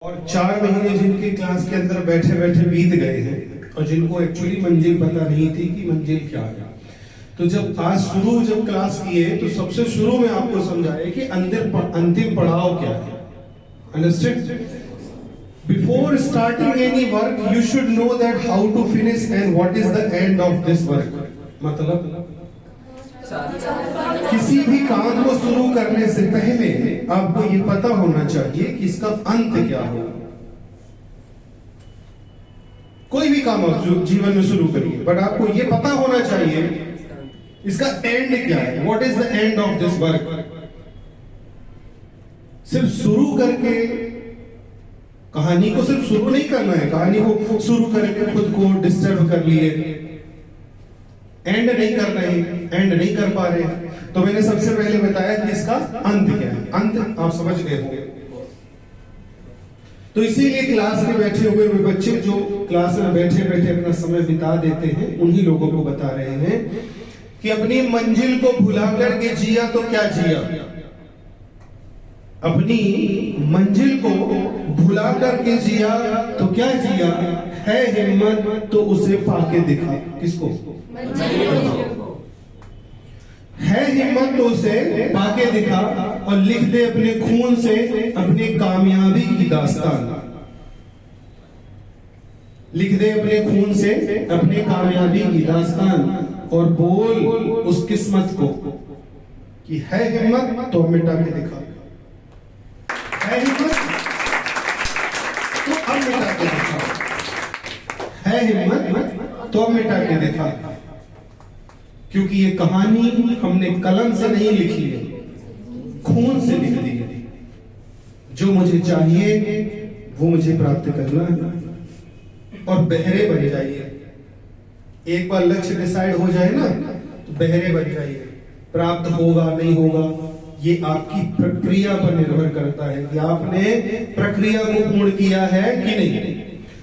और 4 महीने जिनके क्लास के अंदर बैठे बैठे बीत गए हैं और जिनको एक्चुअली मंजिल पता नहीं थी कि मंजिल क्या है, तो जब आज जब क्लास किए तो सबसे शुरू में आपको समझाया कि अंतिम पड़ाव क्या है। Understand? Before starting any work you should know that how to finish and what is the end of this work. मतलब किसी भी काम को शुरू करने से पहले आपको ये पता होना चाहिए कि इसका अंत क्या हो। कोई भी काम आप जीवन में शुरू करिए, बट आपको ये पता होना चाहिए इसका एंड क्या है। What is the end of this work. सिर्फ शुरू करके कहानी को सिर्फ शुरू नहीं करना है, कहानी को शुरू करके खुद को डिस्टर्ब कर लिए, एंड नहीं कर रहे, एंड नहीं कर पा रहे, तो मैंने सबसे पहले बताया कि इसका अंत क्या है। अंत आप समझ गए होंगे। तो इसीलिए क्लास में बैठे हुए बच्चे जो क्लास में बैठे बैठे अपना समय बिता देते हैं, उन्हीं लोगों को बता रहे हैं कि अपनी मंजिल को भुला करके जिया तो क्या जिया। अपनी मंजिल को भुला करके जिया तो क्या जिया। है हिम्मत तो उसे पाके दिखा। किसको? है हिम्मत तो उसे पाके दिखा और लिख दे अपने खून से अपनी कामयाबी की दास्तान। लिख दे अपने खून से अपनी कामयाबी की दास्तान और बोल उस किस्मत को कि है हिम्मत तो मिटा के दिखा। है हिम्मत तो अब मिटा के दिखा। है हिम्मत तो अब मिटा के दिखा। क्योंकि ये कहानी हमने कलम से नहीं लिखी है, खून से लिख दी है। जो मुझे चाहिए वो मुझे प्राप्त करना है और बहरे बन जाइए। एक बार लक्ष्य डिसाइड हो जाए ना तो बहरे बन जाइए। प्राप्त होगा नहीं होगा ये आपकी प्रक्रिया पर निर्भर करता है कि आपने प्रक्रिया को पूर्ण किया है कि नहीं।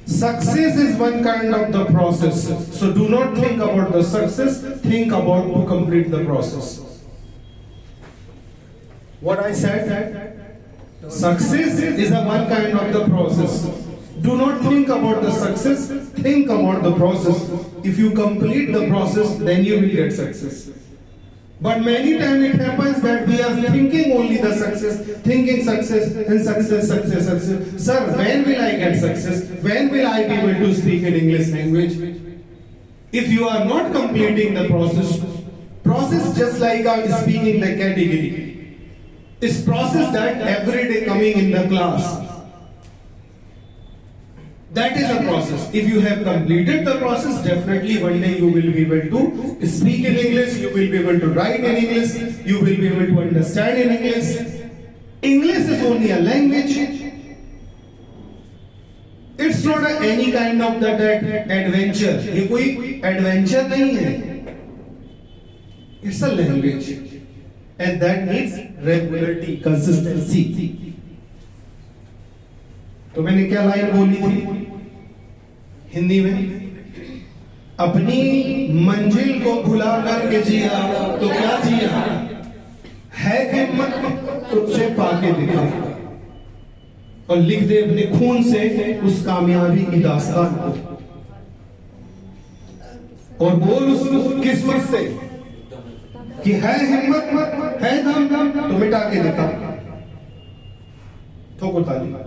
Success is one kind of the process. So do not think about the success, think about to complete the process. What I said? Success is a one kind of the process. Do not think about the success, think about the process. If you complete the process, then you will get success. But many times it happens that we are thinking only the success, thinking success and success. Sir, when will I get success? When will I be able to speak in English language? If you are not completing the process just like I'm speaking the category. It's process that every day coming in the class. That is a process. If you have completed the process, definitely one day you will be able to speak in English, you will be able to write in English, you will be able to understand in English. English is only a language. It's not any kind of that adventure. ये कोई adventure नहीं है. It's a language. And that needs regularity, consistency. तो मैंने क्या line बोली थी हिंदी में? अपनी मंजिल को भुला करके जिया तो क्या जिया। है हिम्मत तुझसे पाके दिखा और लिख दे अपने खून से उस कामयाबी की दास्तान को और बोल उस किस्मत से कि है हिम्मत है दम तो मिटा के दिखा। ठोको ताली।